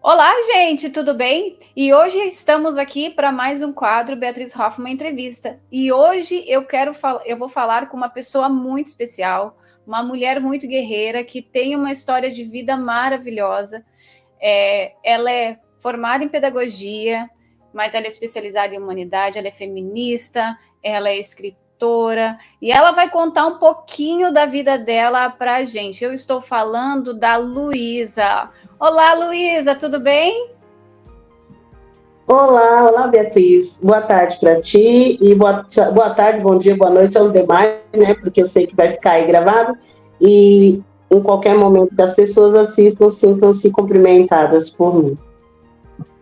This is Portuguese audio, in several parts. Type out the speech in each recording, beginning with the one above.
Olá, gente, tudo bem? E hoje estamos aqui para mais um quadro Beatriz Hoffmann Entrevista. E hoje eu vou falar com uma pessoa muito especial, uma mulher muito guerreira que tem uma história de vida maravilhosa. Ela é formada em pedagogia, mas ela é especializada em humanidade, ela é feminista, ela é escritora e ela vai contar um pouquinho da vida dela para a gente. Eu estou falando da Luísa. Olá, Luísa, tudo bem? Olá, Beatriz. Boa tarde para ti e boa tarde, bom dia, boa noite aos demais, né? Porque eu sei que vai ficar aí gravado e em qualquer momento que as pessoas assistam, sintam-se cumprimentadas por mim.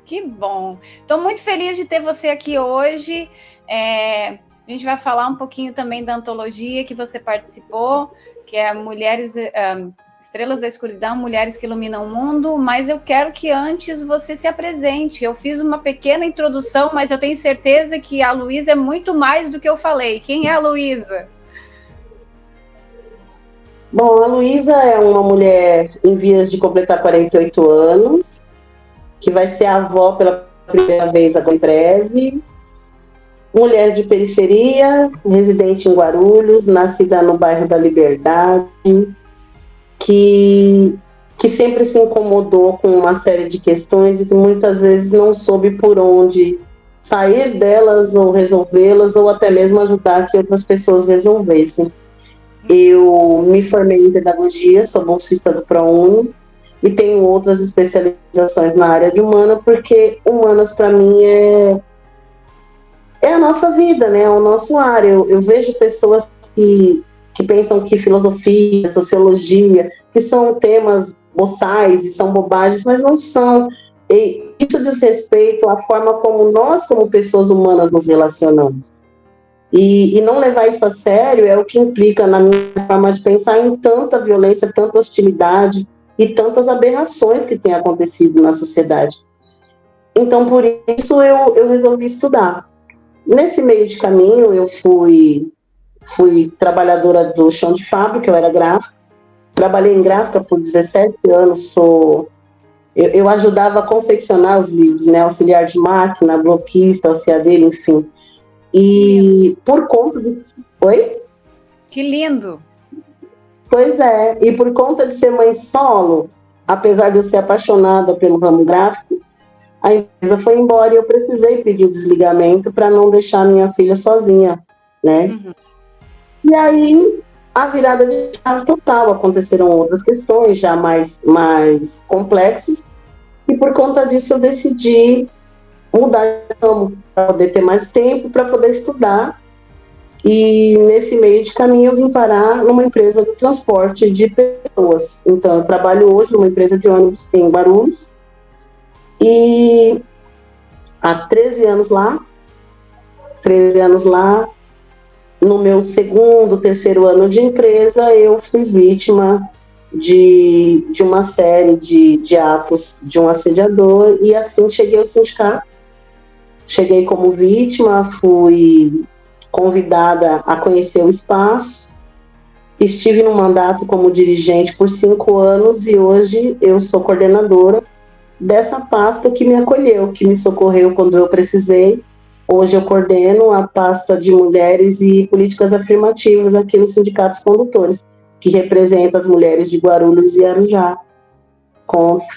Que bom. Estou muito feliz de ter você aqui hoje. A gente vai falar um pouquinho também da antologia que você participou, que é Estrelas da Escuridão, Mulheres que Iluminam o Mundo, mas eu quero que antes você se apresente. Eu fiz uma pequena introdução, mas eu tenho certeza que a Luísa é muito mais do que eu falei. Quem é a Luísa? Bom, a Luísa é uma mulher em vias de completar 48 anos, que vai ser avó pela primeira vez agora em breve. Mulher de periferia, residente em Guarulhos, nascida no bairro da Liberdade, que, que sempre se incomodou com uma série de questões e que muitas vezes não soube por onde sair delas ou resolvê-las ou até mesmo ajudar que outras pessoas resolvessem. Eu me formei em pedagogia, sou bolsista do ProUni e tenho outras especializações na área de humana, porque humanas para mim é a nossa vida, né? É o nosso ar. Eu vejo pessoas que pensam que filosofia, sociologia, que são temas boçais e são bobagens, mas não são. E isso diz respeito à forma como nós, como pessoas humanas, nos relacionamos. E não levar isso a sério é o que implica na minha forma de pensar em tanta violência, tanta hostilidade e tantas aberrações que têm acontecido na sociedade. Então, por isso, eu resolvi estudar. Nesse meio de caminho, eu fui trabalhadora do chão de fábrica, eu era gráfica. Trabalhei em gráfica por 17 anos, eu ajudava a confeccionar os livros, né? Auxiliar de máquina, bloquista, auxiliadeira, enfim. E por conta de... Oi? Que lindo! Pois é, e por conta de ser mãe solo, apesar de eu ser apaixonada pelo ramo gráfico, a empresa foi embora e eu precisei pedir o desligamento para não deixar minha filha sozinha, né? Uhum. E aí, a virada de chave total, aconteceram outras questões já mais complexas, e por conta disso eu decidi mudar de ramo, para poder ter mais tempo, para poder estudar. E nesse meio de caminho eu vim parar numa empresa de transporte de pessoas. Então eu trabalho hoje numa empresa de ônibus em Guarulhos, e há 13 anos lá, no meu segundo, terceiro ano de empresa, eu fui vítima de uma série de atos de um assediador, e assim cheguei ao sindicato. Cheguei como vítima, fui convidada a conhecer o espaço, estive no mandato como dirigente por 5 anos e hoje eu sou coordenadora dessa pasta que me acolheu, que me socorreu quando eu precisei. Hoje eu coordeno a pasta de mulheres e políticas afirmativas aqui nos sindicatos condutores, que representa as mulheres de Guarulhos e Arujá,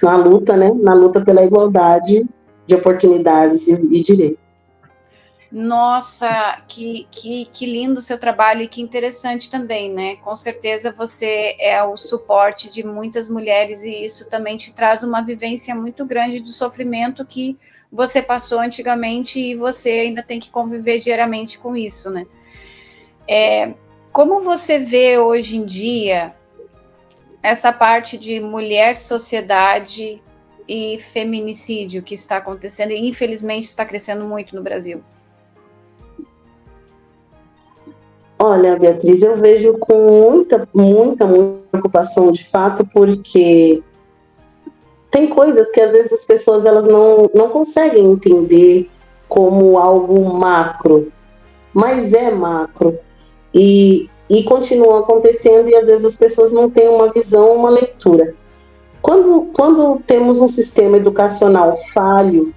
na luta, né? Na luta pela igualdade de oportunidades e direitos. Nossa, que lindo o seu trabalho e que interessante também, né? Com certeza você é o suporte de muitas mulheres e isso também te traz uma vivência muito grande do sofrimento que você passou antigamente e você ainda tem que conviver diariamente com isso, né? Como você vê hoje em dia essa parte de mulher, sociedade e feminicídio que está acontecendo e infelizmente está crescendo muito no Brasil? Olha, Beatriz, eu vejo com muita preocupação, de fato, porque tem coisas que às vezes as pessoas elas não conseguem entender como algo macro, mas é macro. E continua acontecendo e às vezes as pessoas não têm uma visão, uma leitura. Quando temos um sistema educacional falho,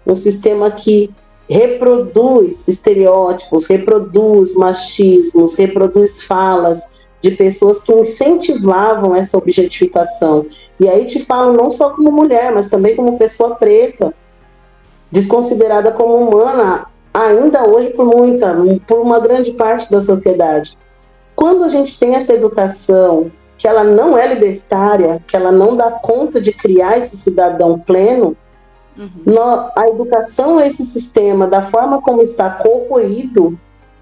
um sistema que reproduz estereótipos, reproduz machismos, reproduz falas de pessoas que incentivavam essa objetificação. E aí te falo não só como mulher, mas também como pessoa preta, desconsiderada como humana, ainda hoje por uma grande parte da sociedade. Quando a gente tem essa educação, que ela não é libertária, que ela não dá conta de criar esse cidadão pleno, a educação a esse sistema, da forma como está corroído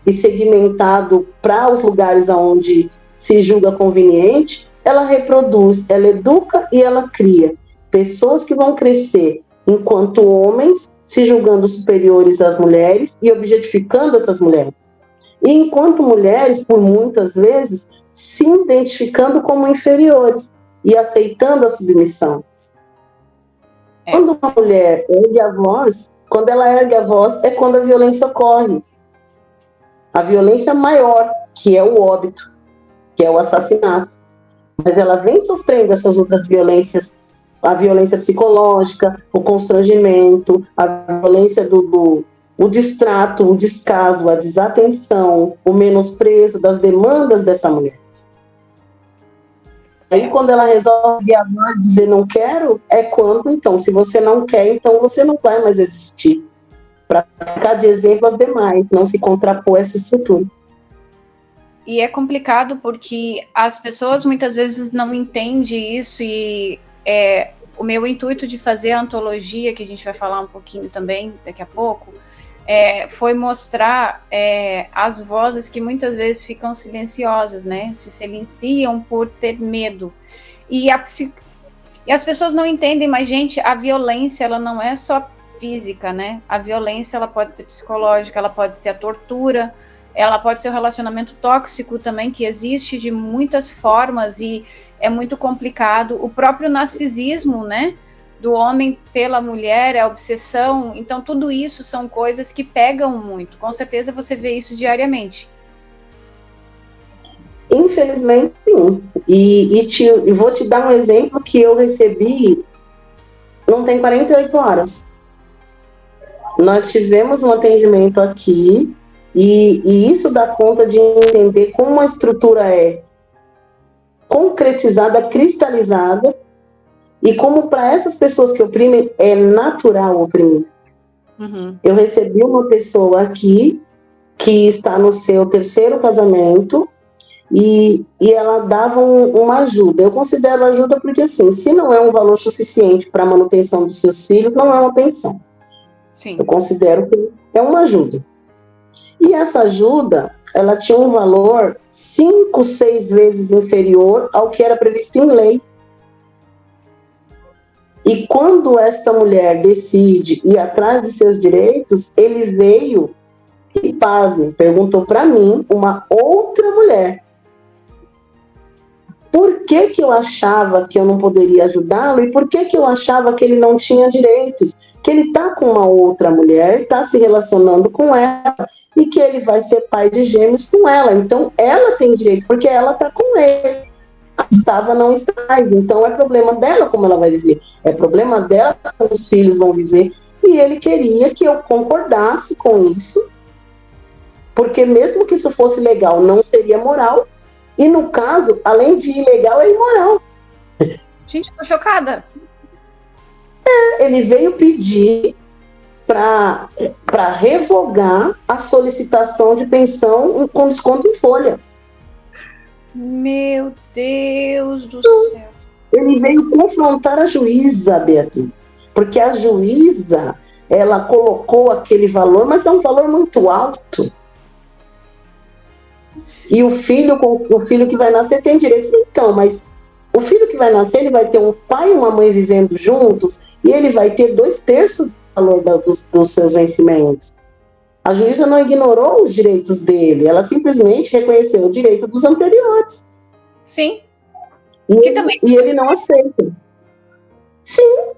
e segmentado para os lugares onde se julga conveniente, ela reproduz, ela educa e ela cria pessoas que vão crescer enquanto homens, se julgando superiores às mulheres e objetificando essas mulheres. E enquanto mulheres, por muitas vezes, se identificando como inferiores e aceitando a submissão. Quando uma mulher ergue a voz, quando ela ergue a voz, é quando a violência ocorre. A violência maior, que é o óbito, que é o assassinato. Mas ela vem sofrendo essas outras violências, a violência psicológica, o constrangimento, a violência o distrato, o descaso, a desatenção, o menosprezo das demandas dessa mulher. Aí, quando ela resolve a voz dizer não quero, é quando, então, se você não quer, então você não vai mais existir. Para ficar de exemplo às demais, não se contrapor a essa estrutura. E é complicado porque as pessoas muitas vezes não entendem isso, e o meu intuito de fazer a antologia, que a gente vai falar um pouquinho também daqui a pouco, foi mostrar as vozes que muitas vezes ficam silenciosas, né? Se silenciam por ter medo. E as pessoas não entendem, mas, gente, a violência, ela não é só física, né? A violência, ela pode ser psicológica, ela pode ser a tortura, ela pode ser o relacionamento tóxico também, que existe de muitas formas e é muito complicado. O próprio narcisismo, né? Do homem pela mulher, a obsessão. Então, tudo isso são coisas que pegam muito. Com certeza você vê isso diariamente. Infelizmente, sim. E vou te dar um exemplo que eu recebi não tem 48 horas. Nós tivemos um atendimento aqui e isso dá conta de entender como a estrutura é concretizada, cristalizada, e como para essas pessoas que oprimem é natural oprimir. Eu recebi uma pessoa aqui que está no seu 3º casamento e ela dava uma ajuda. Eu considero ajuda porque, assim, se não é um valor suficiente para a manutenção dos seus filhos, não é uma pensão. Sim. Eu considero que é uma ajuda. E essa ajuda, ela tinha um valor 5, 6 vezes inferior ao que era previsto em lei. E quando esta mulher decide ir atrás de seus direitos, ele veio e, pasme, perguntou para mim, uma outra mulher, por que eu achava que eu não poderia ajudá-lo e por que eu achava que ele não tinha direitos, que ele está com uma outra mulher, está se relacionando com ela e que ele vai ser pai de gêmeos com ela. Então, ela tem direito, porque ela está com ele. Estava, não está mais. Então é problema dela como ela vai viver, é problema dela como os filhos vão viver. E ele queria que eu concordasse com isso, porque mesmo que isso fosse legal, não seria moral, e no caso, além de ilegal, é imoral. Gente, tô chocada. Ele veio pedir para revogar a solicitação de pensão com desconto em folha. Meu Deus do céu. Ele veio confrontar a juíza, Beatriz, porque a juíza, ela colocou aquele valor, mas é um valor muito alto. E o filho que vai nascer tem direito. Então, mas o filho que vai nascer, ele vai ter um pai e uma mãe vivendo juntos, e ele vai ter 2/3 do valor dos seus vencimentos. A juíza não ignorou os direitos dele, ela simplesmente reconheceu o direito dos anteriores. Sim. E ele não aceita. Sim,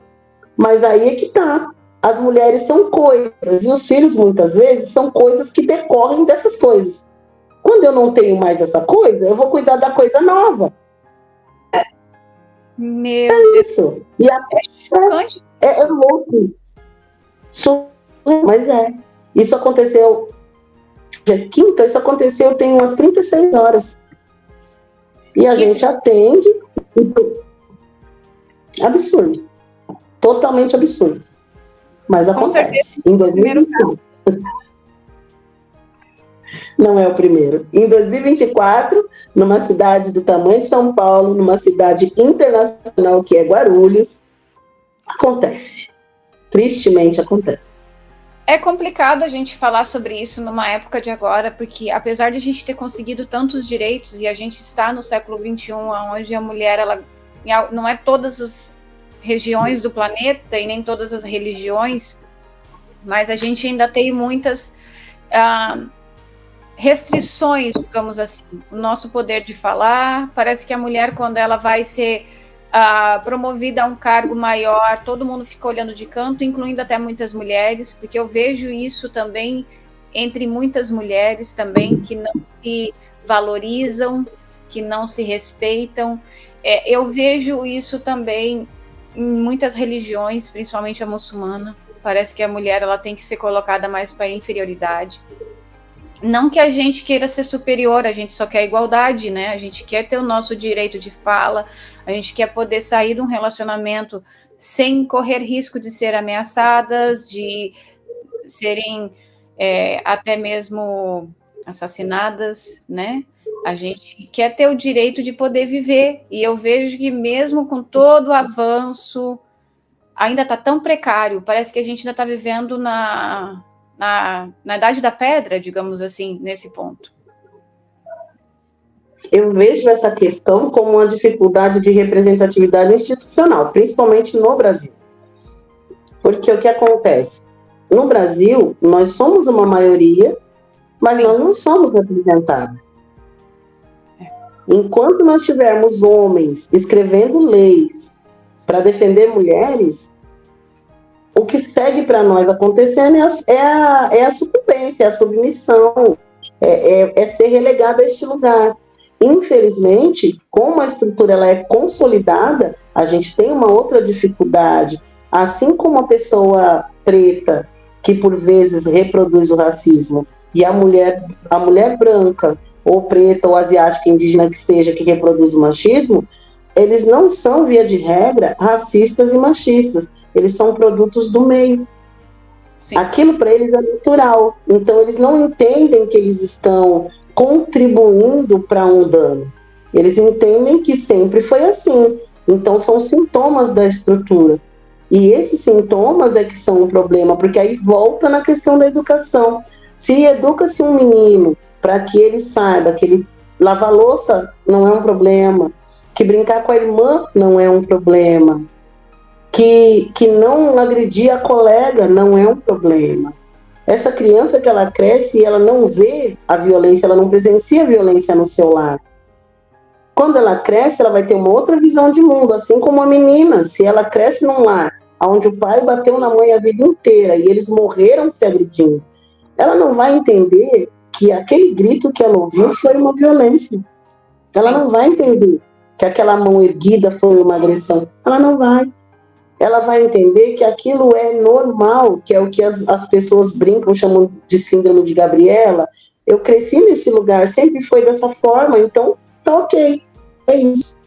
mas aí é que tá. As mulheres são coisas, e os filhos, muitas vezes, são coisas que decorrem dessas coisas. Quando eu não tenho mais essa coisa, eu vou cuidar da coisa nova. Meu Deus. Isso. E É chocante. é louco. Mas isso aconteceu dia quinta, isso aconteceu tem umas 36 horas. E a gente atende. Absurdo. Totalmente absurdo. Mas acontece. Em 2021. Não é o primeiro. Em 2024, numa cidade do tamanho de São Paulo, numa cidade internacional que é Guarulhos, acontece. Tristemente acontece. É complicado a gente falar sobre isso numa época de agora, porque apesar de a gente ter conseguido tantos direitos e a gente está no século XXI, onde a mulher, ela não é todas as regiões do planeta e nem todas as religiões, mas a gente ainda tem muitas restrições, digamos assim. O nosso poder de falar, parece que a mulher, quando ela vai ser promovida a um cargo maior, todo mundo fica olhando de canto, incluindo até muitas mulheres, porque eu vejo isso também entre muitas mulheres também, que não se valorizam, que não se respeitam. Eu vejo isso também em muitas religiões, principalmente a muçulmana. Parece que a mulher, ela tem que ser colocada mais para inferioridade. Não que a gente queira ser superior, a gente só quer igualdade, né? A gente quer ter o nosso direito de fala, a gente quer poder sair de um relacionamento sem correr risco de ser ameaçadas, de serem até mesmo assassinadas, né? A gente quer ter o direito de poder viver, e eu vejo que mesmo com todo o avanço, ainda está tão precário, parece que a gente ainda está vivendo na idade da pedra, digamos assim, nesse ponto. Eu vejo essa questão como uma dificuldade de representatividade institucional, principalmente no Brasil. Porque o que acontece? No Brasil, nós somos uma maioria, mas Sim. nós não somos representados. Enquanto nós tivermos homens escrevendo leis para defender mulheres, o que segue para nós acontecendo é a sucumbência, é a submissão, é ser relegado a este lugar. Infelizmente, como a estrutura ela é consolidada, a gente tem uma outra dificuldade. Assim como a pessoa preta, que por vezes reproduz o racismo, e a mulher branca, ou preta, ou asiática, indígena que seja, que reproduz o machismo, eles não são, via de regra, racistas e machistas. Eles são produtos do meio. Sim. Aquilo para eles é natural. Então, eles não entendem que eles estão contribuindo para um dano. Eles entendem que sempre foi assim. Então, são sintomas da estrutura. E esses sintomas é que são um problema, porque aí volta na questão da educação. Se educa-se um menino para que ele saiba que ele lavar louça não é um problema, que brincar com a irmã não é um problema, que não agredir a colega não é um problema. Essa criança que ela cresce e ela não vê a violência, ela não presencia a violência no seu lar. Quando ela cresce, ela vai ter uma outra visão de mundo, assim como a menina, se ela cresce num lar onde o pai bateu na mãe a vida inteira e eles morreram se agredindo, ela não vai entender que aquele grito que ela ouviu foi uma violência. Ela Sim. não vai entender que aquela mão erguida foi uma agressão. Ela não vai. Ela vai entender que aquilo é normal, que é o que as pessoas brincam, chamam de síndrome de Gabriela. Eu cresci nesse lugar, sempre foi dessa forma, então tá ok, é isso.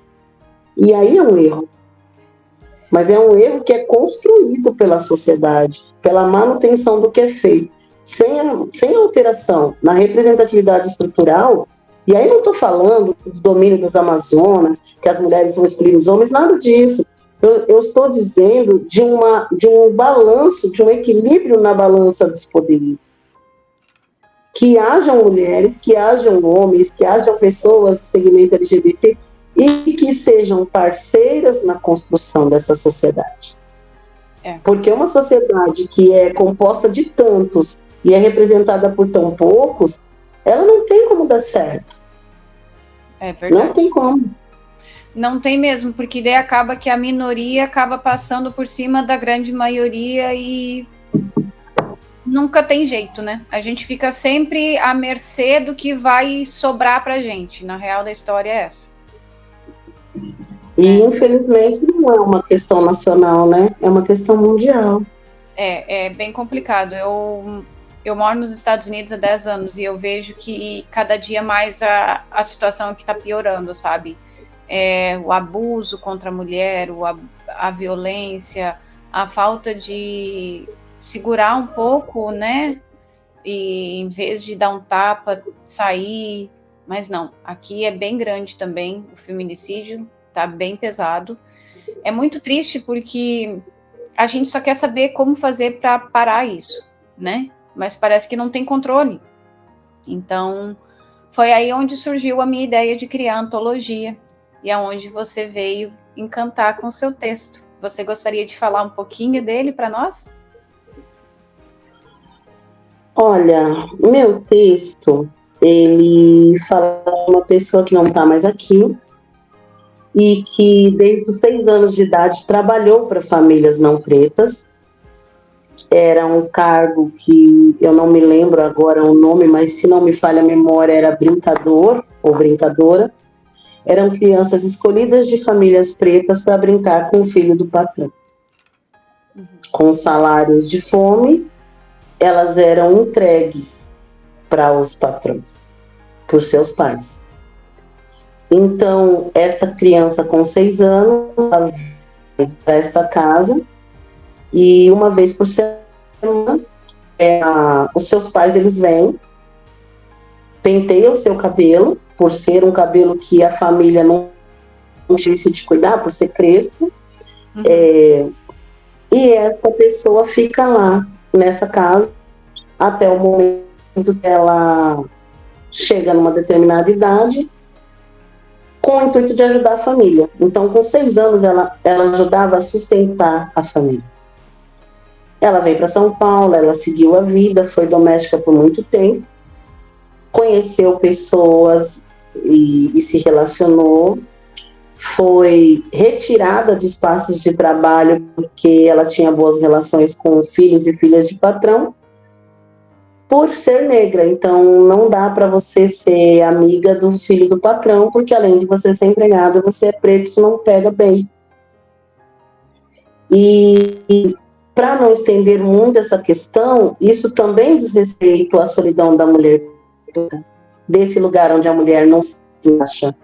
E aí é um erro. Mas é um erro que é construído pela sociedade, pela manutenção do que é feito. Sem alteração na representatividade estrutural, e aí não estou falando do domínio das Amazonas, que as mulheres vão excluir os homens, nada disso. Eu estou dizendo de um balanço, de um equilíbrio na balança dos poderes. Que hajam mulheres, que hajam homens, que hajam pessoas do segmento LGBT e que sejam parceiras na construção dessa sociedade. Porque uma sociedade que é composta de tantos e é representada por tão poucos, ela não tem como dar certo. É verdade. Não tem como. Não tem mesmo, porque daí acaba que a minoria acaba passando por cima da grande maioria e nunca tem jeito, né? A gente fica sempre à mercê do que vai sobrar pra gente. Na real da história é essa. E, infelizmente, não é uma questão nacional, né? É uma questão mundial. É bem complicado. Eu moro nos Estados Unidos há 10 anos e eu vejo que cada dia mais a situação aqui está piorando, sabe? O abuso contra a mulher, a violência, a falta de segurar um pouco, né? E em vez de dar um tapa, sair. Mas não, aqui é bem grande também o feminicídio, tá bem pesado. É muito triste porque a gente só quer saber como fazer para parar isso, né? Mas parece que não tem controle. Então, foi aí onde surgiu a minha ideia de criar a antologia e aonde você veio encantar com o seu texto. Você gostaria de falar um pouquinho dele para nós? Olha, meu texto, ele fala de uma pessoa que não está mais aqui e que desde os 6 anos de idade trabalhou para famílias não pretas. Era um cargo que eu não me lembro agora o nome, mas se não me falha a memória, era brincador ou brincadora. Eram crianças escolhidas de famílias pretas para brincar com o filho do patrão. Com salários de fome, elas eram entregues para os patrões, por seus pais. Então, esta criança com 6 anos, ela vai para esta casa e uma vez por semana, os seus pais eles vêm, penteiam o seu cabelo, por ser um cabelo que a família não disse de cuidar, por ser crespo, e essa pessoa fica lá, nessa casa, até o momento que ela chega numa determinada idade, com o intuito de ajudar a família. Então, com 6 anos, ela ajudava a sustentar a família. Ela veio para São Paulo, ela seguiu a vida, foi doméstica por muito tempo, conheceu pessoas e se relacionou, foi retirada de espaços de trabalho porque ela tinha boas relações com filhos e filhas de patrão, por ser negra. Então, não dá para você ser amiga do filho do patrão, porque além de você ser empregada, você é preto, isso não pega bem. E para não estender muito essa questão, isso também diz respeito à solidão da mulher, desse lugar onde a mulher não se acha.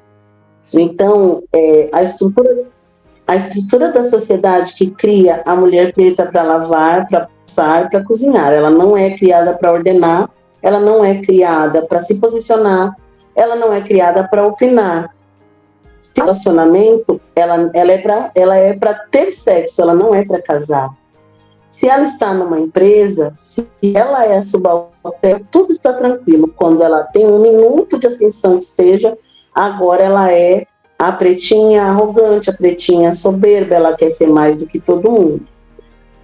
Sim. Então, a estrutura da sociedade que cria a mulher preta para lavar, para passar, para cozinhar, ela não é criada para ordenar, ela não é criada para se posicionar, ela não é criada para opinar. Esse relacionamento, ela é para ter sexo, ela não é para casar. Se ela está numa empresa, se ela é subalterna, tudo está tranquilo. Quando ela tem um minuto de ascensão que seja, agora ela é a pretinha arrogante, a pretinha soberba, ela quer ser mais do que todo mundo.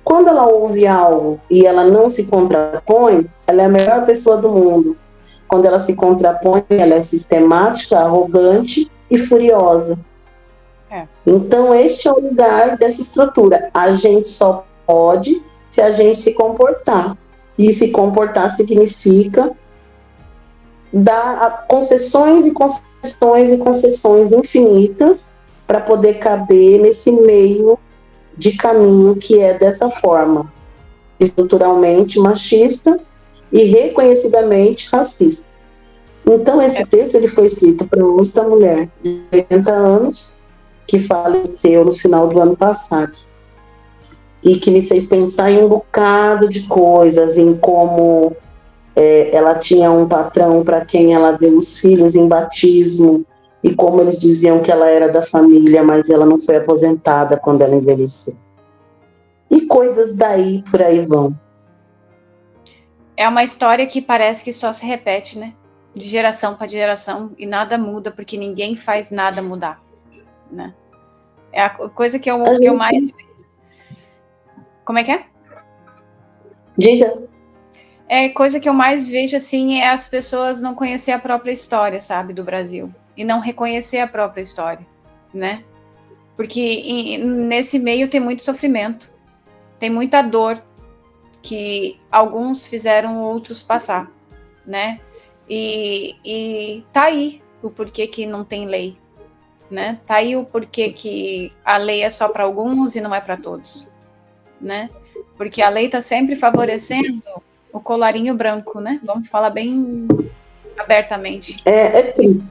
Quando ela ouve algo e ela não se contrapõe, ela é a melhor pessoa do mundo. Quando ela se contrapõe, ela é sistemática, arrogante e furiosa. Então, este é o lugar dessa estrutura. A gente só pode se a gente se comportar. E se comportar significa dar concessões e concessões e concessões infinitas para poder caber nesse meio de caminho que é dessa forma, estruturalmente machista e reconhecidamente racista. Então, esse texto ele foi escrito para esta mulher de 80 anos, que faleceu no final do ano passado, e que me fez pensar em um bocado de coisas, em como ela tinha um patrão para quem ela deu os filhos em batismo, e como eles diziam que ela era da família, mas ela não foi aposentada quando ela envelheceu. E coisas daí por aí vão. É uma história que parece que só se repete, né? De geração para geração, e nada muda, porque ninguém faz nada mudar, né? É a coisa que eu mais... Como é que é? Diga. É coisa que eu mais vejo, assim, é as pessoas não conhecer a própria história, sabe, do Brasil. E não reconhecer a própria história, né? Porque nesse meio tem muito sofrimento, tem muita dor que alguns fizeram outros passar, né? E tá aí o porquê que não tem lei, né? Tá aí o porquê que a lei é só para alguns e não é para todos, né? Porque a lei está sempre favorecendo o colarinho branco, né? Vamos falar bem abertamente. É triste,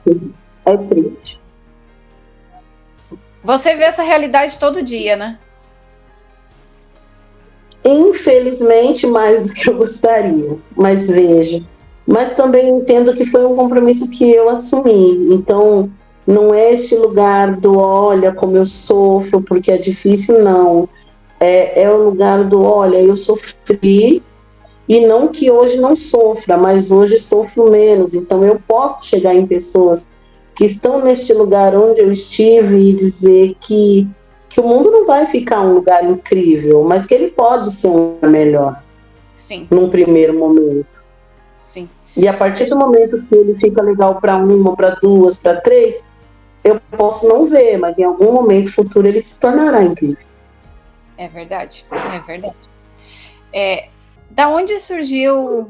é triste. Você vê essa realidade todo dia, né? Infelizmente, mais do que eu gostaria, mas vejo. Mas também entendo que foi um compromisso que eu assumi. Então, não é este lugar do olha como eu sofro, porque é difícil, não. É o lugar do olha, eu sofri, e não que hoje não sofra, mas hoje sofro menos. Então, eu posso chegar em pessoas que estão neste lugar onde eu estive e dizer que o mundo não vai ficar um lugar incrível, mas que ele pode ser um lugar melhor. Sim. Num primeiro momento. Sim. E a partir do momento que ele fica legal para uma, para duas, para três, eu posso não ver, mas em algum momento futuro ele se tornará incrível. É verdade, é verdade. Da onde surgiu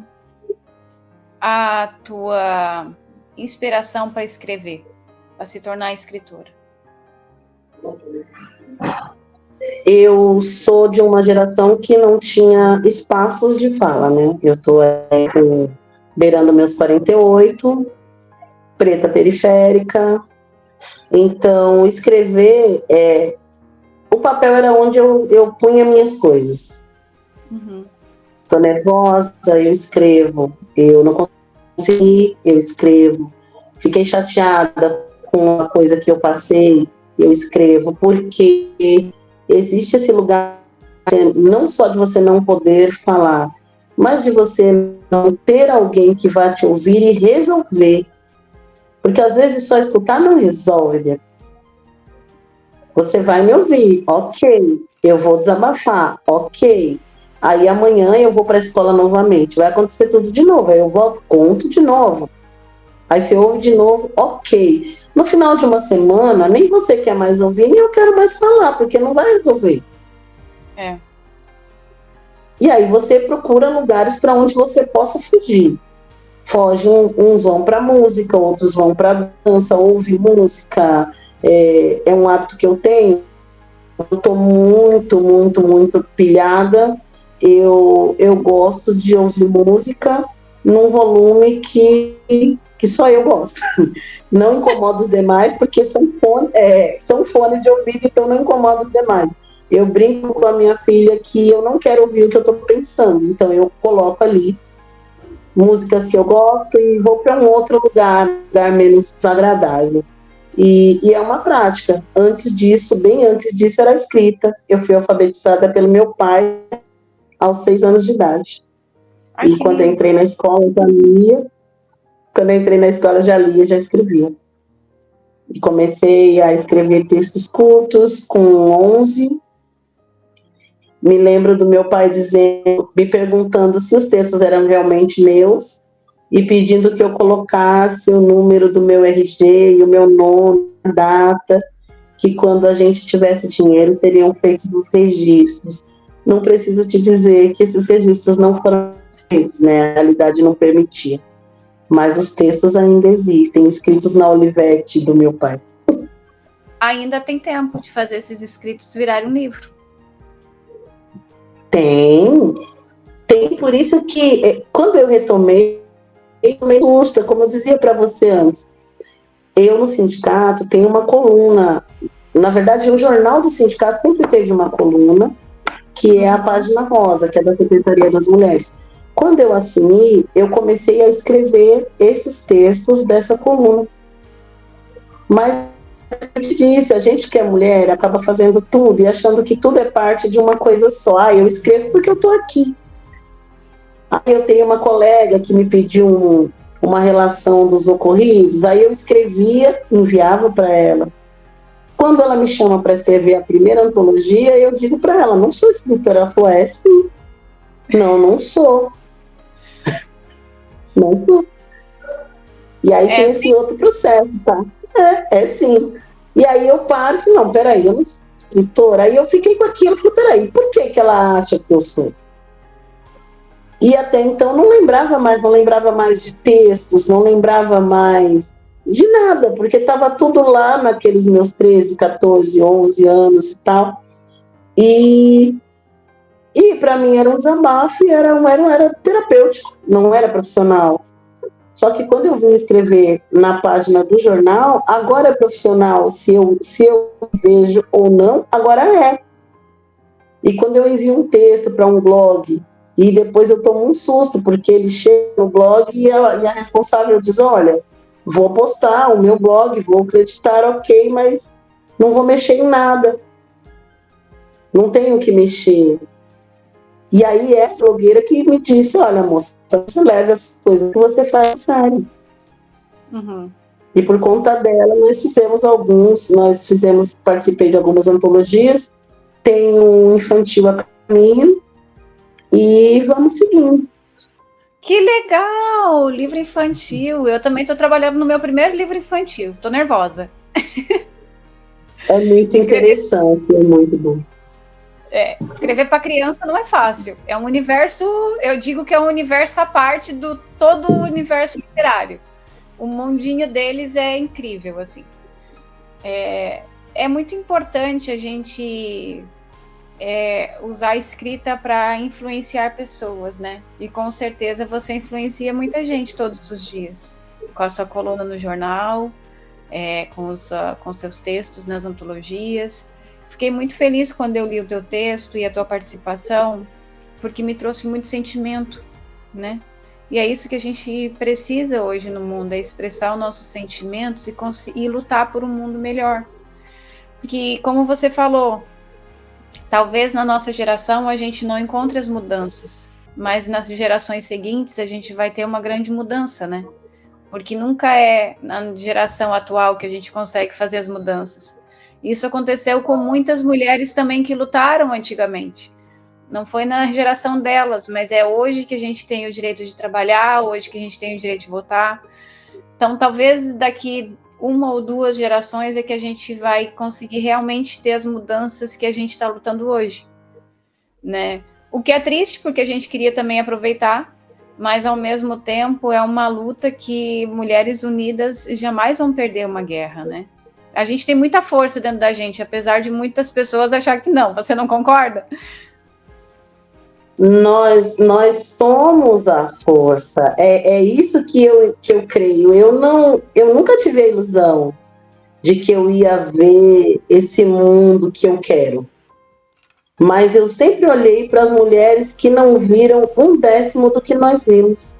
a tua inspiração para escrever, para se tornar escritora? Eu sou de uma geração que não tinha espaços de fala, né? Eu estou beirando meus 48, preta periférica. Então, escrever, o papel era onde eu punha minhas coisas. Tô nervosa, eu escrevo. Eu não consegui, eu escrevo. Fiquei chateada com uma coisa que eu passei, eu escrevo. Porque existe esse lugar, não só de você não poder falar, mas de você não ter alguém que vá te ouvir e resolver. Porque às vezes só escutar não resolve, Beatriz. Você vai me ouvir, ok. Eu vou desabafar, ok. Aí amanhã eu vou para a escola novamente. Vai acontecer tudo de novo. Aí eu volto, conto de novo. Aí você ouve de novo, ok. No final de uma semana, nem você quer mais ouvir, nem eu quero mais falar, porque não vai resolver. E aí você procura lugares para onde você possa fugir. Foge, uns vão para música, outros vão para dança, ouve música. É um hábito que eu tenho. Eu estou muito pilhada. Eu gosto de ouvir música num volume que só eu gosto. Não incomoda os demais, porque são fones de ouvido, então não incomoda os demais. Eu brinco com a minha filha que eu não quero ouvir o que eu estou pensando, então eu coloco ali músicas que eu gosto e vou para um outro lugar menos desagradável. E é uma prática. Bem antes disso, era a escrita. Eu fui alfabetizada pelo meu pai aos 6 anos de idade. E quando eu entrei na escola, já lia. Quando eu entrei na escola, já lia, já escrevia. E comecei a escrever textos curtos com 11. Me lembro do meu pai me perguntando se os textos eram realmente meus e pedindo que eu colocasse o número do meu RG e o meu nome, a data, que quando a gente tivesse dinheiro seriam feitos os registros. Não preciso te dizer que esses registros não foram feitos, né? A realidade não permitia. Mas os textos ainda existem, escritos na Olivetti do meu pai. Ainda tem tempo de fazer esses escritos virarem um livro. Tem, por isso que quando eu retomei, custa, como eu dizia para você antes, eu no sindicato tenho uma coluna, na verdade o jornal do sindicato sempre teve uma coluna, que é a Página Rosa, que é da Secretaria das Mulheres. Quando eu assumi, eu comecei a escrever esses textos dessa coluna. Mas, eu te disse, a gente que é mulher acaba fazendo tudo e achando que tudo é parte de uma coisa só. Eu escrevo porque eu estou aqui. Aí eu tenho uma colega que me pediu uma relação dos ocorridos, aí eu escrevia, enviava para ela. Quando ela me chama para escrever a primeira antologia, eu digo para ela, não sou escritora. Ela falou, sim. Não sou. Não sou. E aí tem esse outro processo, tá? É sim. E aí eu paro e falo, não, peraí, eu não sou escritora. Aí eu fiquei com aquilo, falei, peraí, por que ela acha que eu sou? E até então não lembrava mais de textos, não lembrava mais De nada, porque estava tudo lá naqueles meus 13, 14, 11 anos e tal. E para mim era um desabafo e era terapêutico, não era profissional. Só que quando eu vim escrever na página do jornal, agora é profissional, se eu vejo ou não, agora é. E quando eu envio um texto para um blog e depois eu tomo um susto, porque ele chega no blog e a responsável diz, olha, vou postar o meu blog, vou acreditar, ok, mas não vou mexer em nada. Não tenho que mexer. E aí essa blogueira que me disse, olha, moça, você leva as coisas que você faz a sério. Uhum. E por conta dela, participei de algumas antologias, tem um infantil a caminho e vamos seguindo. Que legal! Livro infantil. Eu também estou trabalhando no meu primeiro livro infantil. Estou nervosa. É muito interessante, é muito bom. Escrever para criança não é fácil. É um universo, eu digo que é um universo à parte do todo o universo literário. O mundinho deles é incrível, assim. É muito importante a gente usar a escrita para influenciar pessoas, né? E com certeza você influencia muita gente todos os dias. Com a sua coluna no jornal, com seus textos nas antologias. Fiquei muito feliz quando eu li o teu texto e a tua participação, porque me trouxe muito sentimento, né? E é isso que a gente precisa hoje no mundo, é expressar os nossos sentimentos e lutar por um mundo melhor. Porque, como você falou, talvez na nossa geração a gente não encontre as mudanças, mas nas gerações seguintes a gente vai ter uma grande mudança, né? Porque nunca é na geração atual que a gente consegue fazer as mudanças. Isso aconteceu com muitas mulheres também que lutaram antigamente. Não foi na geração delas, mas é hoje que a gente tem o direito de trabalhar, hoje que a gente tem o direito de votar. Então, talvez daqui 1 ou 2 gerações é que a gente vai conseguir realmente ter as mudanças que a gente está lutando hoje, né? O que é triste, porque a gente queria também aproveitar, mas ao mesmo tempo é uma luta que mulheres unidas jamais vão perder uma guerra, né? A gente tem muita força dentro da gente, apesar de muitas pessoas achar que não. Você não concorda? Nós somos a força. É isso que eu creio. Eu nunca tive a ilusão de que eu ia ver esse mundo que eu quero. Mas eu sempre olhei para as mulheres que não viram 1/10 do que nós vimos.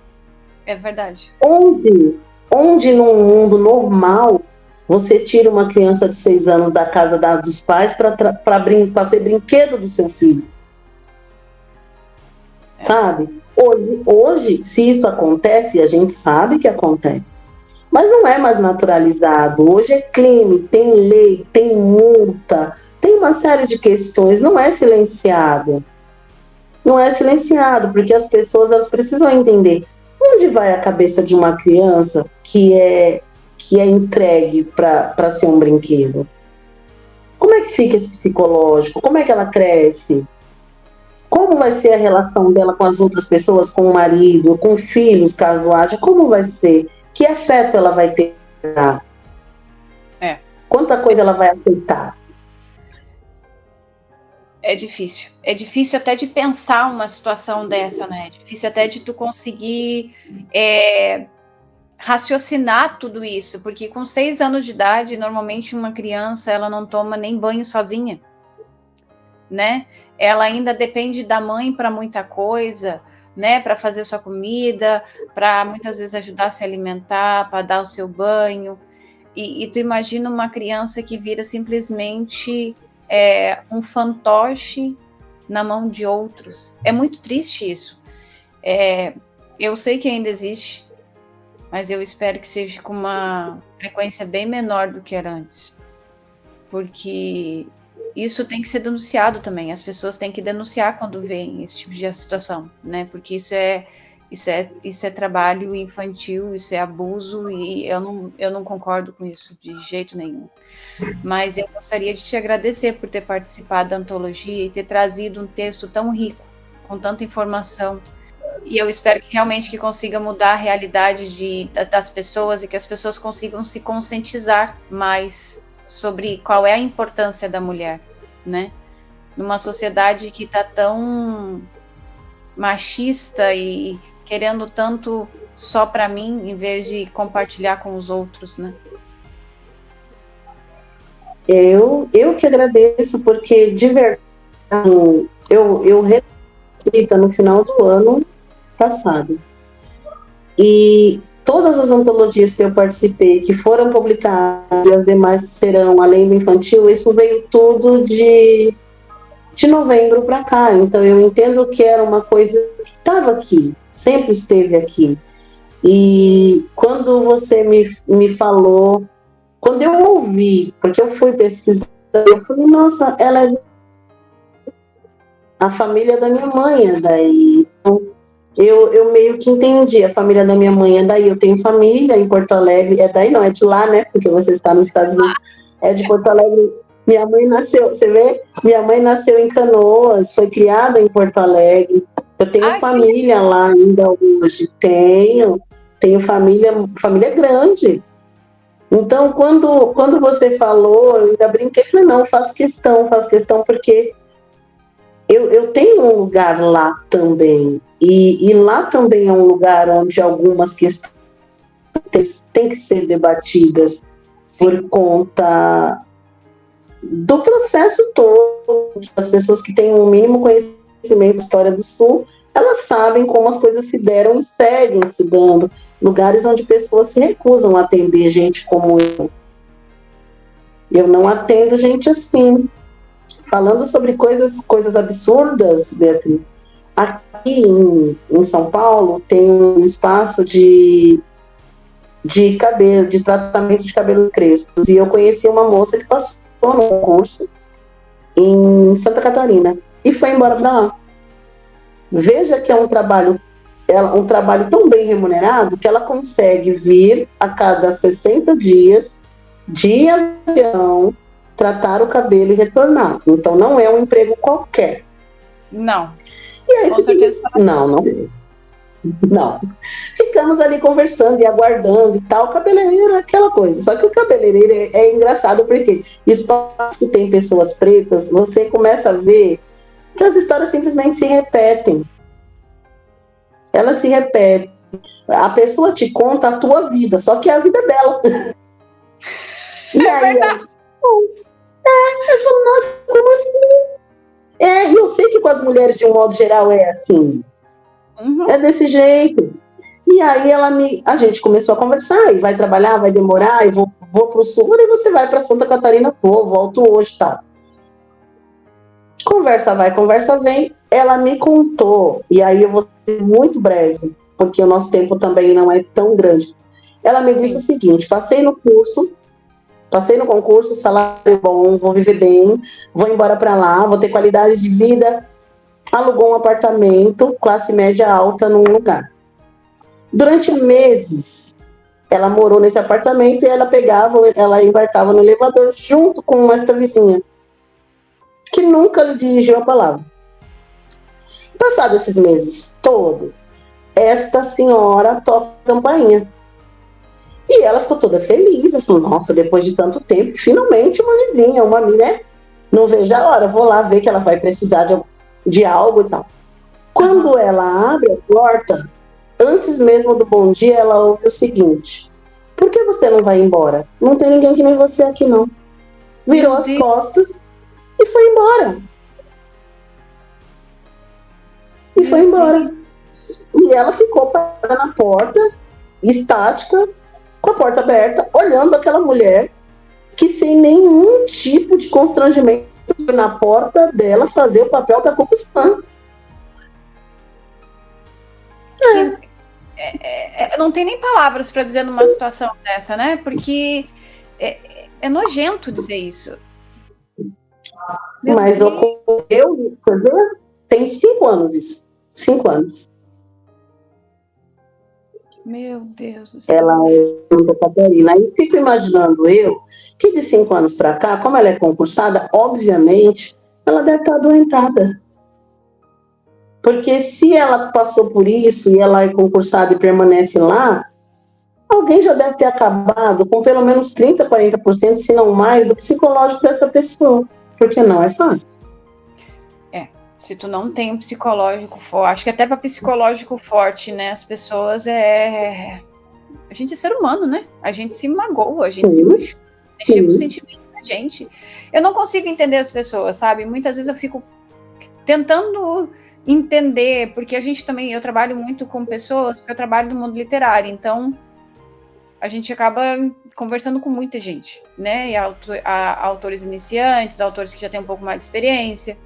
É verdade. Onde num mundo normal você tira uma criança de 6 anos da casa dos pais para ser brinquedo do seu filho? Sabe? Hoje, se isso acontece, a gente sabe que acontece. Mas não é mais naturalizado. Hoje é crime, tem lei, tem multa, tem uma série de questões, não é silenciado. Não é silenciado, porque as pessoas elas precisam entender onde vai a cabeça de uma criança que é entregue para ser um brinquedo. Como é que fica esse psicológico? Como é que ela cresce? Como vai ser a relação dela com as outras pessoas, com o marido, com filhos, caso haja? Como vai ser? Que afeto ela vai ter? Quanta coisa ela vai aceitar? É difícil. É difícil até de pensar uma situação dessa, né? É difícil até de tu conseguir raciocinar tudo isso, porque com 6 anos de idade, normalmente uma criança, ela não toma nem banho sozinha, né? Ela ainda depende da mãe para muita coisa, né? Para fazer sua comida, para muitas vezes ajudar a se alimentar, para dar o seu banho. E tu imagina uma criança que vira simplesmente um fantoche na mão de outros. É muito triste isso. Eu sei que ainda existe, mas eu espero que seja com uma frequência bem menor do que era antes. Porque isso tem que ser denunciado também. As pessoas têm que denunciar quando veem esse tipo de situação, né? Porque isso é trabalho infantil, isso é abuso, e eu não concordo com isso de jeito nenhum. Mas eu gostaria de te agradecer por ter participado da antologia e ter trazido um texto tão rico, com tanta informação, E eu espero que realmente que consiga mudar a realidade das pessoas e que as pessoas consigam se conscientizar mais sobre qual é a importância da mulher, né? Numa sociedade que está tão machista e querendo tanto só para mim, em vez de compartilhar com os outros, né? Eu que agradeço, porque de verdade, eu reflita no final do ano passado. E todas as antologias que eu participei, que foram publicadas, e as demais que serão, além do infantil, isso veio tudo de novembro para cá. Então eu entendo que era uma coisa que estava aqui, sempre esteve aqui. E quando você me falou, quando eu ouvi, porque eu fui pesquisar, eu falei, nossa, ela é a família da minha mãe, é daí. Então, eu meio que entendi, a família da minha mãe é daí, eu tenho família em Porto Alegre, é daí não, é de lá, né, porque você está nos Estados Unidos, é de Porto Alegre. Minha mãe nasceu, você vê? Minha mãe nasceu em Canoas, foi criada em Porto Alegre. Eu tenho família lá ainda hoje, tenho família grande. Então, quando você falou, eu ainda brinquei, falei, não, faço questão, porque eu tenho um lugar lá também. E lá também é um lugar onde algumas questões têm que ser debatidas. Sim. Por conta do processo todo. As pessoas que têm um mínimo conhecimento da história do Sul, elas sabem como as coisas se deram e seguem se dando. Lugares onde pessoas se recusam a atender gente como eu. Eu não atendo gente assim. Falando sobre coisas absurdas, Beatriz, aqui em São Paulo tem um espaço de cabelo, de tratamento de cabelos crespos. E eu conheci uma moça que passou no concurso em Santa Catarina e foi embora para lá. Veja que é um trabalho tão bem remunerado que ela consegue vir a cada 60 dias de avião, tratar o cabelo e retornar. Então não é um emprego qualquer. Não. E aí, com certeza. Não. Ficamos ali conversando e aguardando e tal. O cabeleireiro é aquela coisa. Só que o cabeleireiro é engraçado porque espaço que tem pessoas pretas, você começa a ver que as histórias simplesmente se repetem. Elas se repetem. A pessoa te conta a tua vida, só que é a vida dela. E aí, eu falo, nossa, como assim? E eu sei que com as mulheres, de um modo geral, é assim. Uhum. É desse jeito. E aí a gente começou a conversar, e vai trabalhar, vai demorar, e vou pro sul, e você vai para Santa Catarina, volto hoje, tá? Conversa vai, conversa vem. Ela me contou, e aí eu vou ser muito breve, porque o nosso tempo também não é tão grande. Ela me disse o seguinte: passei no concurso, salário bom, vou viver bem, vou embora para lá, vou ter qualidade de vida. Alugou um apartamento, classe média alta, num lugar. Durante meses, ela morou nesse apartamento e ela embarcava no elevador junto com esta vizinha, que nunca lhe dirigiu a palavra. Passados esses meses todos, esta senhora toca a campainha. E ela ficou toda feliz. Ela falou, nossa, depois de tanto tempo, finalmente uma vizinha, uma amiga, não vejo a hora, vou lá ver que ela vai precisar de algo e tal. Quando ela abre a porta, antes mesmo do bom dia, ela ouve o seguinte: por que você não vai embora? Não tem ninguém que nem você aqui, não. Virou as costas e foi embora. E ela ficou parada na porta, estática, com a porta aberta, olhando aquela mulher que, sem nenhum tipo de constrangimento, foi na porta dela fazer o papel da Ku Klux Klan. Não tem nem palavras para dizer numa situação dessa, né? Porque é nojento dizer isso. Mas ocorreu, quer dizer, tem 5 anos isso. 5 anos. Meu Deus do céu. Ela é Santa Catarina. Aí fico imaginando eu que de 5 anos para cá, como ela é concursada, obviamente, ela deve estar adoentada. Porque se ela passou por isso e ela é concursada e permanece lá, alguém já deve ter acabado com pelo menos 30%, 40%, se não mais, do psicológico dessa pessoa. Porque não é fácil. Se tu não tem um psicológico forte, acho que até para psicológico forte, né? As pessoas a gente é ser humano, né? A gente se magoa, a gente se machuca, chega o sentimento da gente. Eu não consigo entender as pessoas, sabe? Muitas vezes eu fico tentando entender, porque a gente também, eu trabalho muito com pessoas, porque eu trabalho no mundo literário, então a gente acaba conversando com muita gente, né? E autores iniciantes, autores que já têm um pouco mais de experiência.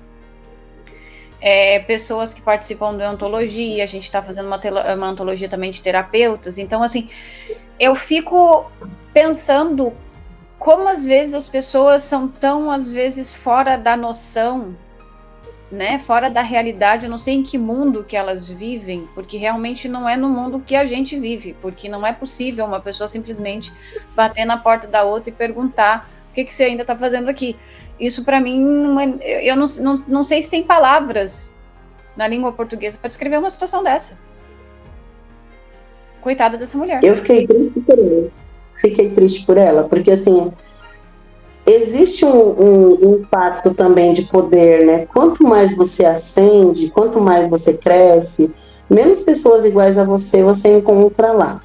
Pessoas que participam da antologia, a gente está fazendo uma antologia também de terapeutas, então assim, eu fico pensando como às vezes as pessoas são tão, às vezes, fora da noção, né, fora da realidade, eu não sei em que mundo que elas vivem, porque realmente não é no mundo que a gente vive, porque não é possível uma pessoa simplesmente bater na porta da outra e perguntar o que você ainda está fazendo aqui. Isso para mim, eu não sei se tem palavras na língua portuguesa para descrever uma situação dessa. Coitada dessa mulher. Eu fiquei triste por ela. Fiquei triste por ela, porque assim, existe um impacto também de poder, né? Quanto mais você ascende, quanto mais você cresce, menos pessoas iguais a você encontra lá.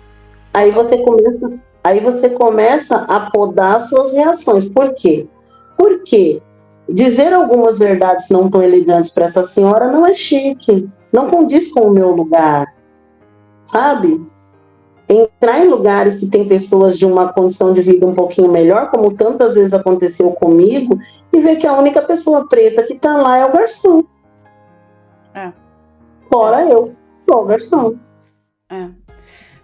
Aí você começa a podar suas reações. Por quê? Porque dizer algumas verdades não tão elegantes para essa senhora não é chique, não condiz com o meu lugar, sabe? Entrar em lugares que tem pessoas de uma condição de vida um pouquinho melhor, como tantas vezes aconteceu comigo, e ver que a única pessoa preta que está lá é o garçom. Fora eu, sou o garçom.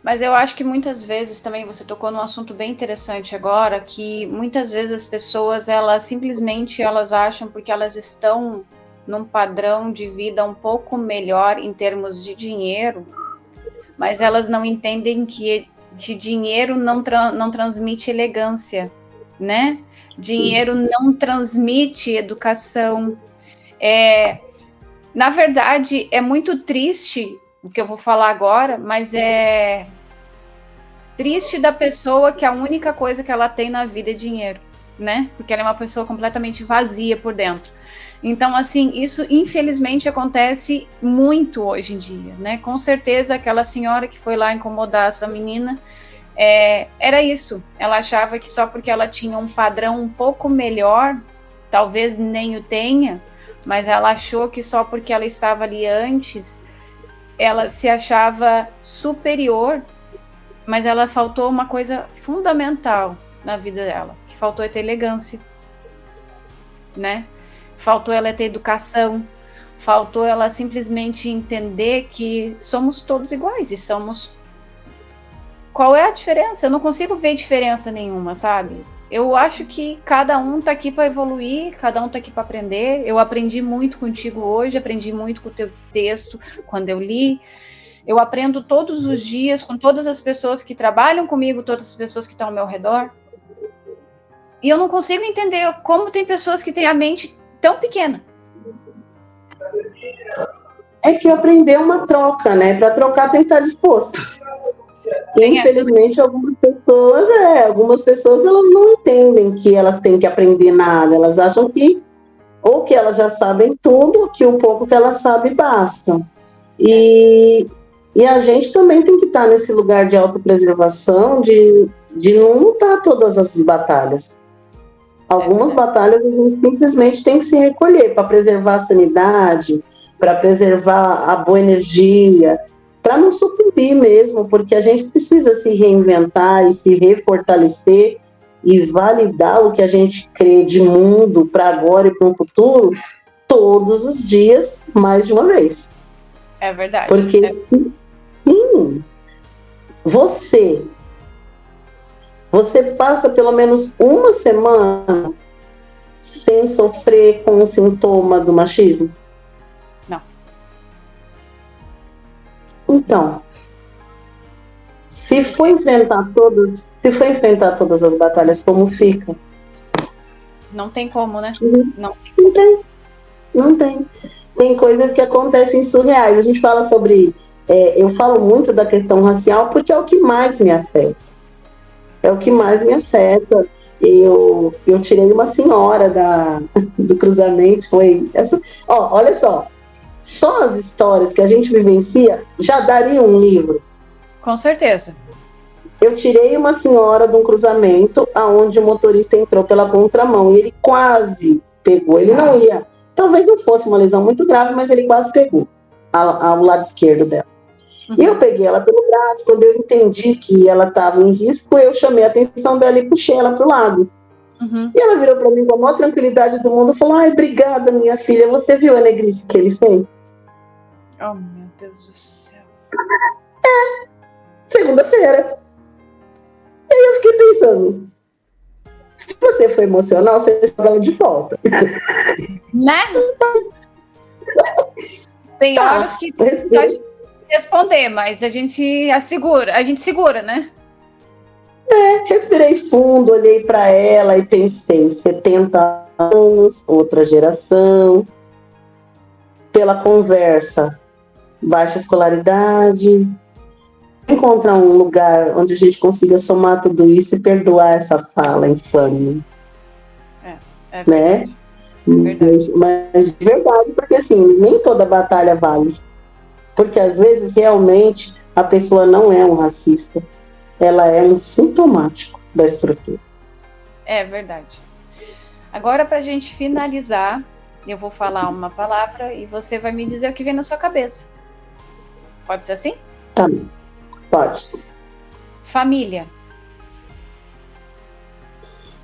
Mas eu acho que muitas vezes também você tocou num assunto bem interessante agora, que muitas vezes as pessoas, elas simplesmente elas acham porque elas estão num padrão de vida um pouco melhor em termos de dinheiro, mas elas não entendem que dinheiro não transmite elegância, né? Dinheiro não transmite educação. Na verdade, é muito triste o que eu vou falar agora, mas é triste da pessoa que a única coisa que ela tem na vida é dinheiro, né? Porque ela é uma pessoa completamente vazia por dentro. Então, assim, isso infelizmente acontece muito hoje em dia, né? Com certeza aquela senhora que foi lá incomodar essa menina, era isso. Ela achava que só porque ela tinha um padrão um pouco melhor, talvez nem o tenha, mas ela achou que só porque ela estava ali antes, ela se achava superior, mas ela faltou uma coisa fundamental na vida dela, que faltou ter elegância, né? Faltou ela ter educação, faltou ela simplesmente entender que somos todos iguais e somos... Qual é a diferença? Eu não consigo ver diferença nenhuma, sabe? Eu acho que cada um tá aqui para evoluir, cada um tá aqui para aprender. Eu aprendi muito contigo hoje, aprendi muito com o teu texto quando eu li. Eu aprendo todos os dias com todas as pessoas que trabalham comigo, todas as pessoas que estão ao meu redor. E eu não consigo entender como tem pessoas que têm a mente tão pequena. É que aprender é uma troca, né? Para trocar tem que estar disposto. Infelizmente, algumas pessoas elas não entendem que elas têm que aprender nada. Elas acham que ou que elas já sabem tudo, ou que o pouco que elas sabem basta. E a gente também tem que estar nesse lugar de autopreservação, de não lutar todas as batalhas. Algumas batalhas a gente simplesmente tem que se recolher para preservar a sanidade, para preservar a boa energia, para não sucumbir mesmo, porque a gente precisa se reinventar e se refortalecer e validar o que a gente crê de mundo para agora e para o futuro todos os dias, mais de uma vez. É verdade. Porque, sim, você passa pelo menos uma semana sem sofrer com o sintoma do machismo? Não. Então, se for enfrentar todas as batalhas, como fica? Não tem como, né? Não tem. tem coisas que acontecem surreais. A gente fala sobre... eu falo muito da questão racial porque é o que mais me afeta. É o que mais me afeta. Eu tirei uma senhora do cruzamento, foi... olha só as histórias que a gente vivencia já daria um livro. Com certeza. Eu tirei uma senhora de um cruzamento aonde o motorista entrou pela contramão e ele quase pegou. Ele não ia, talvez não fosse uma lesão muito grave, mas ele quase pegou ao lado esquerdo dela. E eu peguei ela pelo braço. Quando eu entendi que ela estava em risco, eu chamei a atenção dela e puxei ela para o lado. E ela virou para mim com a maior tranquilidade do mundo e falou: ai, obrigada, minha filha, você viu a negrice que ele fez? Oh, meu Deus do céu. Segunda-feira. E aí eu fiquei pensando, se você for emocional, você joga ela de volta. Né? Tem horas que a gente responder, mas a gente segura, né? Respirei fundo, olhei para ela e pensei, 70 anos, outra geração, pela conversa, baixa escolaridade, encontrar um lugar onde a gente consiga somar tudo isso e perdoar essa fala infame. É né? Verdade. Mas de verdade, porque assim, nem toda batalha vale. Porque às vezes realmente a pessoa não é um racista, ela é um sintomático da estrutura. É verdade. Agora, para a gente finalizar, eu vou falar uma palavra e você vai me dizer o que vem na sua cabeça. Pode ser assim? Tá, pode. Família.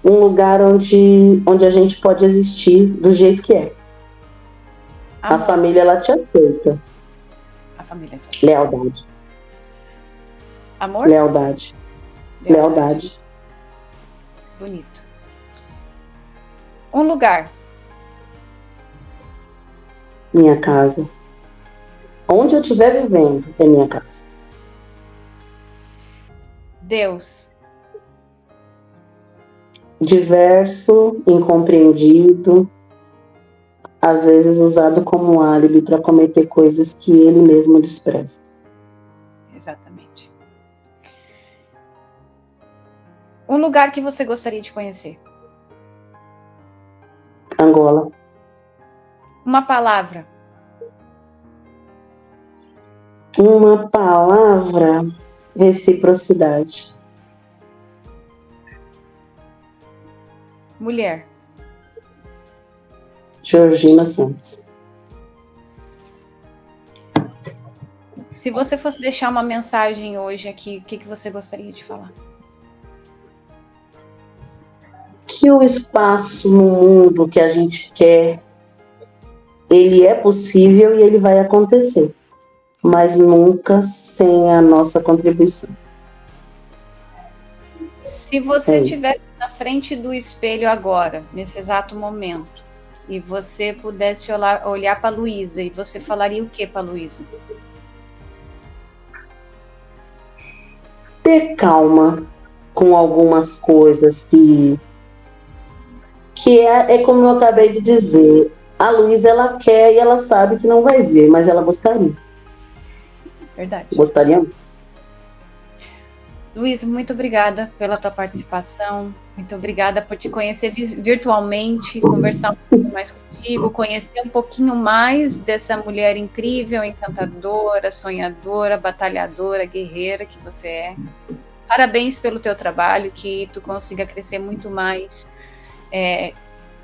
Um lugar onde a gente pode existir do jeito que é. Amor. A família, ela te aceita. A família te aceita. Lealdade. Amor? Lealdade. Bonito. Um lugar. Minha casa. Onde eu estiver vivendo é minha casa. Deus. Diverso, incompreendido, às vezes usado como álibi para cometer coisas que ele mesmo despreza. Exatamente. Um lugar que você gostaria de conhecer. Angola. Uma palavra. Uma palavra: reciprocidade. Mulher. Georgina Santos. Se você fosse deixar uma mensagem hoje aqui, o que você gostaria de falar? Que o espaço no mundo que a gente quer, ele é possível e ele vai acontecer, mas nunca sem a nossa contribuição. Se você estivesse na frente do espelho agora, nesse exato momento, e você pudesse olhar para a Luísa, e você falaria o que para a Luísa? Ter calma com algumas coisas que é como eu acabei de dizer. A Luísa, ela quer e ela sabe que não vai ver, mas ela gostaria. Verdade. Gostaria? Luísa, muito obrigada pela tua participação, muito obrigada por te conhecer virtualmente, conversar um pouco mais contigo, conhecer um pouquinho mais dessa mulher incrível, encantadora, sonhadora, batalhadora, guerreira que você é. Parabéns pelo teu trabalho, que tu consiga crescer muito mais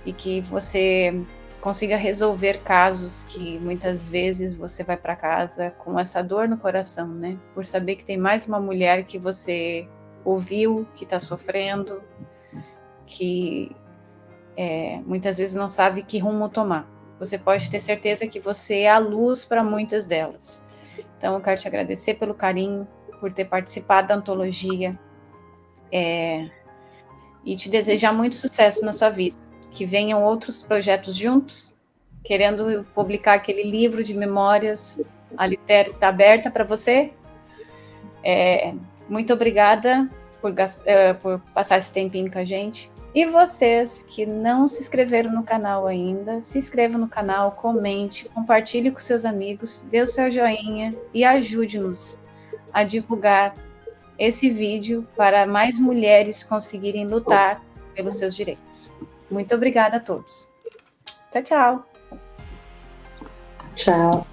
e que você consiga resolver casos que muitas vezes você vai para casa com essa dor no coração, né? Por saber que tem mais uma mulher que você ouviu, que está sofrendo, que muitas vezes não sabe que rumo tomar. Você pode ter certeza que você é a luz para muitas delas. Então, eu quero te agradecer pelo carinho, por ter participado da antologia e te desejar muito sucesso na sua vida. Que venham outros projetos juntos, querendo publicar aquele livro de memórias. A Litera está aberta para você. Muito obrigada por passar esse tempinho com a gente. E vocês que não se inscreveram no canal ainda, se inscrevam no canal, comente, compartilhe com seus amigos, dê o seu joinha e ajude-nos a divulgar esse vídeo para mais mulheres conseguirem lutar pelos seus direitos. Muito obrigada a todos. Tchau, tchau. Tchau.